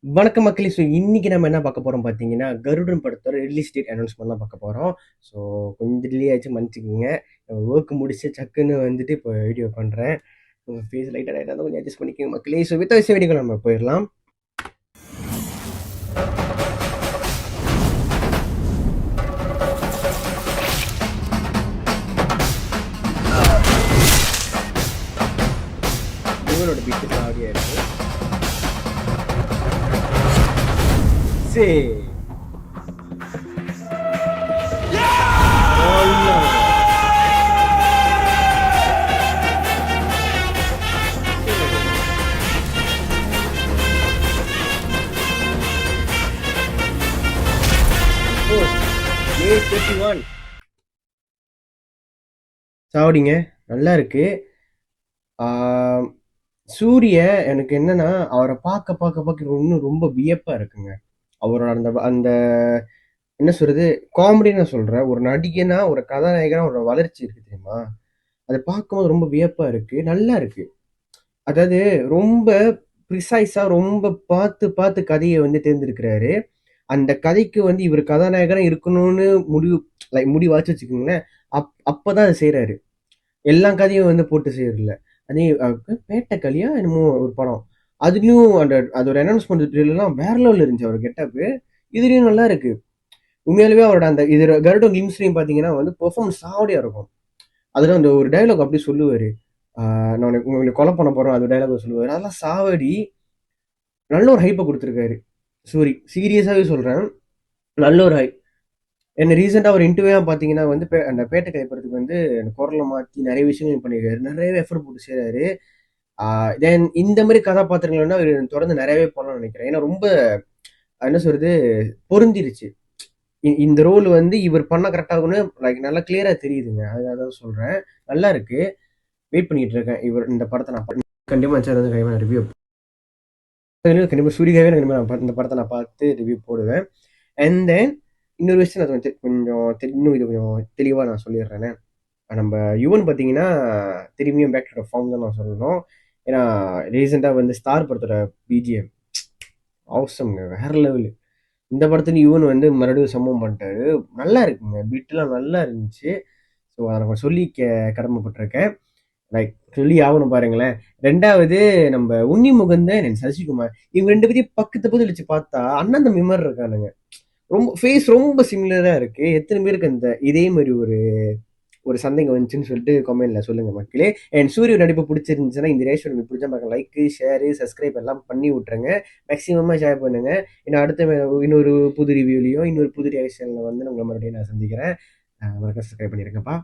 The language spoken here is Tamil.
வணக்கம் மக்களே. ஸோ இன்னைக்கு நம்ம என்ன பார்க்க போறோம் பார்த்தீங்கன்னா, கருடன் படத்தோட ரிலீஸ் டேட் அனௌன்ஸ்மெண்ட் தான் பார்க்க போறோம். ஸோ கொஞ்சம் டிலே ஆச்சு, மன்னிச்சுக்கோங்க. ஒர்க் முடிச்சு டக்குன்னு வந்துட்டு இப்போ வீடியோ பண்றேன். உங்க ஃபேஸ் லைட்டா லைட்டா தான் கொஞ்சம் அட்ஜஸ்ட் பண்ணிக்கோங்க மக்களே. ஸோ வித் விஷயம் வீடியோக்கு நம்ம போயிடலாம். இவனோட பீட் ஆடியா இருக்கு. சரி. May 31 சாவடிங்க. நல்லா இருக்கு. சூரிய எனக்கு என்னன்னா, அவரை பார்க்க பார்க்க பார்க்க இன்னும் ரொம்ப வியப்பா இருக்குங்க. அவரோட அந்த அந்த என்ன சொல்றது, காமெடின்னு நான் சொல்றேன். ஒரு நடிகனா, ஒரு கதாநாயகனா ஒரு வளர்ச்சி இருக்கு தெரியுமா? அத பார்க்கும்போது ரொம்ப வியப்பா இருக்கு. நல்லா இருக்கு. அதாவது ரொம்ப ப்ரிசைஸா ரொம்ப பார்த்து பார்த்து கதைய வந்து தேர்ந்தெடுக்கிறாரு. அந்த கதைக்கு வந்து இவர் கதாநாயகனா இருக்கணும்னு முடிவு முடிவாச்சு வச்சுக்கோங்களேன். அப்பதான் அத செய்றாரு. எல்லா கதையும் வந்து போட்டு செய்யறதில்ல. அதே பேட்டக்களியா என்னமோ ஒரு படம். அதுலயும் அதோட அனௌன்ஸ்மெண்ட் ட்ரெய்லர்லாம் வேற லெவல்ல இருந்துச்சு அவர் கெட்டப்பு. இதுலயும் நல்லா இருக்கு. உண்மையாலுமே அவரோட அந்த இது கருடம் கிங்ஸ்லயும் பாத்தீங்கன்னா வந்து பெர்ஃபார்மன்ஸ் சாவடியா இருக்கும். அதுல அந்த ஒரு டயலாக் அப்படி சொல்லுவாரு. நான் உங்களை கொலை பண்ண போறோம், அந்த டயலாக் சொல்லுவாரு. அதெல்லாம் சாவடி. நல்ல ஒரு ஹைப்பை கொடுத்துருக்காரு சூரி. சீரியஸாவே சொல்றேன். நல்ல ஒரு ஹைப். என்ன ரீசெண்டா ஒரு இன்டர்வியூவா பாத்தீங்கன்னா வந்து அந்த பேட்டை கைப்பறதுக்கு வந்து குரலை மாத்தி நிறைய விஷயங்கள் பண்ணிருக்காரு. நிறைய எஃபர்ட் போட்டு செய்றாரு. தென் இந்த மாதிரி கதாபாத்திரங்கள் அவர் தொடர்ந்து நிறையவே பண்ணலாம்னு நினைக்கிறேன். ஏன்னா ரொம்ப என்ன சொல்றது, பொருந்திருச்சு. இந்த ரோல் வந்து இவர் பண்ண கரெக்ட் ஆகும்னு லைக் நல்லா கிளியரா தெரியுதுங்க. அதுதான் சொல்றேன். நல்லா இருக்கு. வெயிட் பண்ணிட்டு இருக்கேன் இவர் இந்த படத்தை நான் கண்டிப்பா சார் வந்து கண்டிப்பா ரிவ்யூ கண்டிப்பா சூரியாவே கண்டிப்பா இந்த படத்தை நான் பார்த்து ரிவ்யூ போடுவேன். அண்ட் தென் இன்னொரு விஷயம் நான் கொஞ்சம் இன்னும் இது கொஞ்சம் தெளிவா நான் சொல்லிடுறேன். நம்ம யுவன் பார்த்தீங்கன்னா திரும்பியும் பேக் டு ஃபார்ம் தான் நான் சொல்லணும். ஏன்னா ரீசெண்டாக வந்து ஸ்டார் படத்தோட பிஜிஎம் அவசம்ங்க, வேற லெவலு. இந்த படத்துல யுவன் வந்து மறுபடியும் சம்பவம் பண்ணிட்டாரு. நல்லா இருக்குங்க, பீட்லாம் நல்லா இருந்துச்சு. ஸோ அதை நான் சொல்லி கடமைப்பட்டிருக்கேன். லைக் சொல்லி ஆகணும் பாருங்களேன். ரெண்டாவது நம்ம உன்னி முகந்தன் சசிகுமார், இவங்க ரெண்டு பேரையும் பக்கத்து பக்கத்துல வச்சு பார்த்தா அண்ணன் தம்பி மாதிரி இருக்கானுங்க. ரொம்ப ஃபேஸ் ரொம்ப சிமிலரா இருக்கு. எத்தனை பேருக்கு அந்த இதே மாதிரி ஒரு ஒரு சந்தேகம் வந்துச்சுன்னு சொல்லிட்டு கமெண்ட்ல சொல்லுங்க மக்களே. அண்ட் சூரிய நடிப்பு பிடிச்சிருந்துச்சுன்னா இந்த ரேஷன் உங்களுக்கு பிடிச்ச மாதிரி லைக், ஷேர், சப்ஸ்கிரைப் எல்லாம் பண்ணி விட்டுருங்க. மேக்ஸிமமா ஷேர் பண்ணுங்க. இன்னும் அடுத்த இன்னொரு புது ரிவ்யூலையும் இன்னொரு புது ரியாக்ஷன்ல வந்து உங்களை மறுபடியும் நான் சந்திக்கிறேன். மறக்காம சப்ஸ்கிரைப் பண்ணிருங்கப்பா.